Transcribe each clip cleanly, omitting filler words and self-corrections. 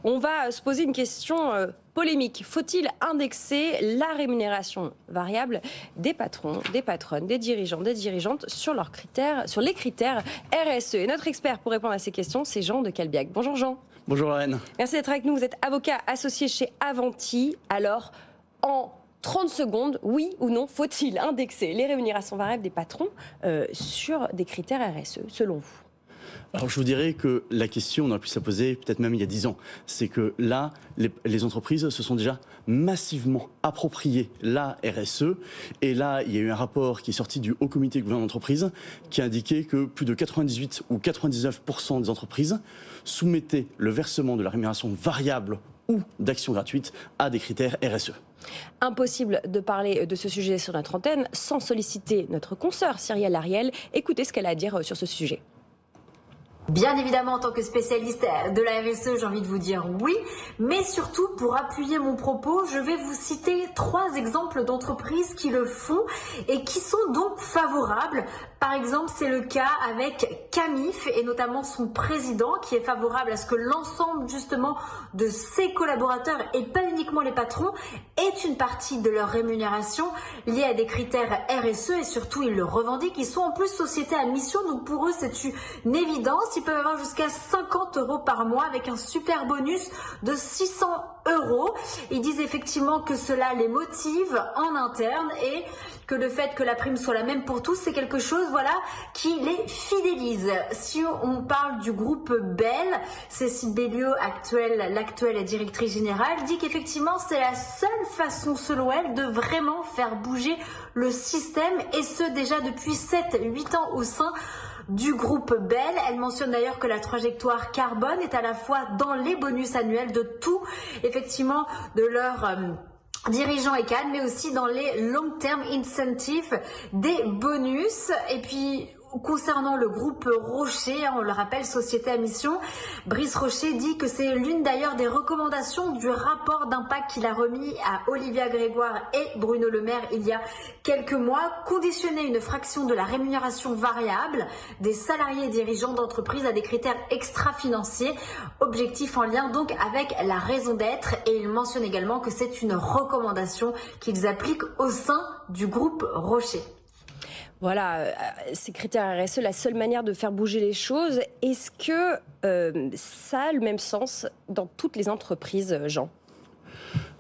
On va se poser une question polémique. Faut-il indexer la rémunération variable des patrons, des patronnes, des dirigeants, des dirigeantes sur les critères RSE? Et notre expert pour répondre à ces questions, c'est Jean de Calbiac. Bonjour Jean. Bonjour Lorraine. Merci d'être avec nous. Vous êtes avocat associé chez Avanti. Alors, en 30 secondes, oui ou non, faut-il indexer les rémunérations variables des patrons sur des critères RSE, selon vous? Alors je vous dirais que la question, on aurait pu se la poser peut-être même il y a 10 ans. C'est que là, les entreprises se sont déjà massivement appropriées la RSE. Et là, il y a eu un rapport qui est sorti du Haut Comité de gouvernance d'entreprise qui indiquait que plus de 98 ou 99% des entreprises soumettaient le versement de la rémunération variable ou d'actions gratuites à des critères RSE. Impossible de parler de ce sujet sur notre antenne sans solliciter notre consoeur Cyrielle Ariel. Écoutez ce qu'elle a à dire sur ce sujet. Bien évidemment, en tant que spécialiste de la RSE, j'ai envie de vous dire oui, mais surtout pour appuyer mon propos, je vais vous citer 3 exemples d'entreprises qui le font et qui sont donc favorables. Par exemple, c'est le cas avec Camif et notamment son président qui est favorable à ce que l'ensemble justement de ses collaborateurs et pas uniquement les patrons aient une partie de leur rémunération liée à des critères RSE et surtout ils le revendiquent. Ils sont en plus société à mission, donc pour eux c'est une évidence. Ils peuvent avoir jusqu'à 50 € par mois avec un super bonus de 600 €. Ils disent effectivement que cela les motive en interne et que le fait que la prime soit la même pour tous, c'est quelque chose qui les fidélise. Si on parle du groupe Bell, Cécile Belliot, l'actuelle directrice générale, dit qu'effectivement c'est la seule façon selon elle de vraiment faire bouger le système et ce déjà depuis 7-8 ans au sein du groupe Bell. Elle mentionne d'ailleurs que la trajectoire carbone est à la fois dans les bonus annuels de tout, effectivement, de leur dirigeants et cadres, mais aussi dans les long-term incentives des bonus. Et puis, concernant le groupe Rocher, on le rappelle, société à mission, Brice Rocher dit que c'est l'une d'ailleurs des recommandations du rapport d'impact qu'il a remis à Olivia Grégoire et Bruno Le Maire il y a quelques mois, conditionner une fraction de la rémunération variable des salariés et dirigeants d'entreprise à des critères extra-financiers, objectif en lien donc avec la raison d'être. Et il mentionne également que c'est une recommandation qu'ils appliquent au sein du groupe Rocher. Voilà, ces critères RSE, la seule manière de faire bouger les choses. Est-ce que ça a le même sens dans toutes les entreprises, Jean ?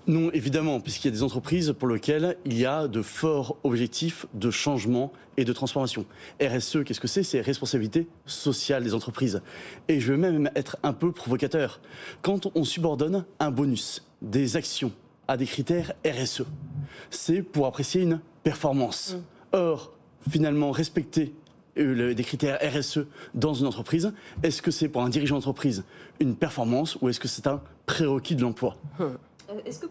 Non, évidemment, puisqu'il y a des entreprises pour lesquelles il y a de forts objectifs de changement et de transformation. RSE, qu'est-ce que c'est ? C'est responsabilité sociale des entreprises. Et je vais même être un peu provocateur. Quand on subordonne un bonus, des actions, à des critères RSE, c'est pour apprécier une performance. Or, finalement, respecter des critères RSE dans une entreprise, est-ce que c'est pour un dirigeant d'entreprise une performance ou est-ce que c'est un prérequis de l'emploi ? Est-ce que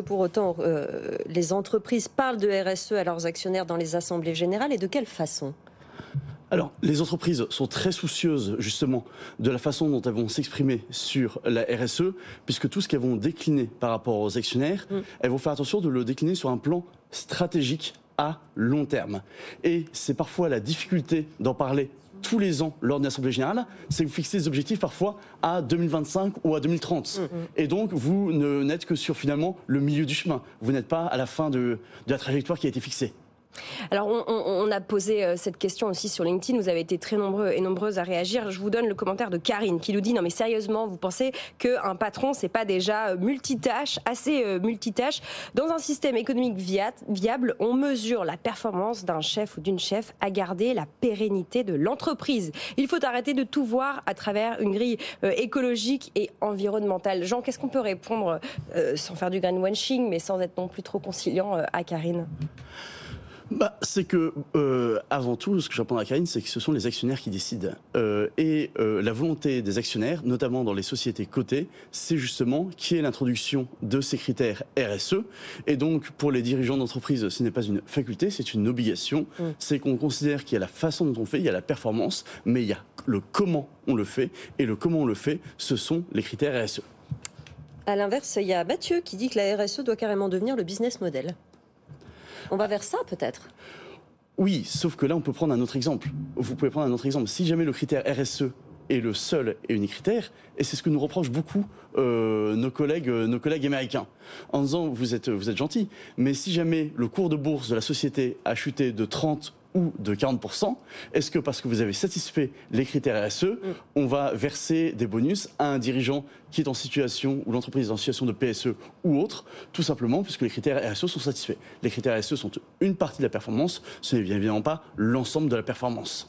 pour autant, les entreprises parlent de RSE à leurs actionnaires dans les assemblées générales et de quelle façon ? Alors, les entreprises sont très soucieuses, justement, de la façon dont elles vont s'exprimer sur la RSE, puisque tout ce qu'elles vont décliner par rapport aux actionnaires, elles vont faire attention de le décliner sur un plan stratégique à long terme. Et c'est parfois la difficulté d'en parler tous les ans lors d'une assemblée générale, c'est que vous fixez des objectifs parfois à 2025 ou à 2030. Et donc, vous n'êtes que sur finalement le milieu du chemin. Vous n'êtes pas à la fin de la trajectoire qui a été fixée. Alors, on a posé cette question aussi sur LinkedIn. Vous avez été très nombreux et nombreuses à réagir. Je vous donne le commentaire de Karine qui nous dit « Non mais sérieusement, vous pensez qu'un patron, c'est pas déjà assez multitâche ? Dans un système économique viable, on mesure la performance d'un chef ou d'une chef à garder la pérennité de l'entreprise. Il faut arrêter de tout voir à travers une grille écologique et environnementale. » Jean, qu'est-ce qu'on peut répondre sans faire du greenwashing, mais sans être non plus trop conciliant à Karine ? C'est que, avant tout, ce que je réponds à Karine, c'est que ce sont les actionnaires qui décident. Et la volonté des actionnaires, notamment dans les sociétés cotées, c'est justement qu'il y ait l'introduction de ces critères RSE. Et donc, pour les dirigeants d'entreprise, ce n'est pas une faculté, c'est une obligation. C'est qu'on considère qu'il y a la façon dont on fait, il y a la performance, mais il y a le comment on le fait. Et le comment on le fait, ce sont les critères RSE. À l'inverse, il y a Mathieu qui dit que la RSE doit carrément devenir le business model. On va vers ça, peut-être ? Oui, sauf que là, on peut prendre un autre exemple. Vous pouvez prendre un autre exemple. Si jamais le critère RSE est le seul et unique critère, et c'est ce que nous reprochent beaucoup nos collègues américains, en disant vous êtes gentils, mais si jamais le cours de bourse de la société a chuté de 30 ou de 40%, est-ce que parce que vous avez satisfait les critères RSE, on va verser des bonus à un dirigeant qui est en situation, ou l'entreprise est en situation de PSE ou autre, tout simplement puisque les critères RSE sont satisfaits. Les critères RSE sont une partie de la performance, ce n'est bien évidemment pas l'ensemble de la performance.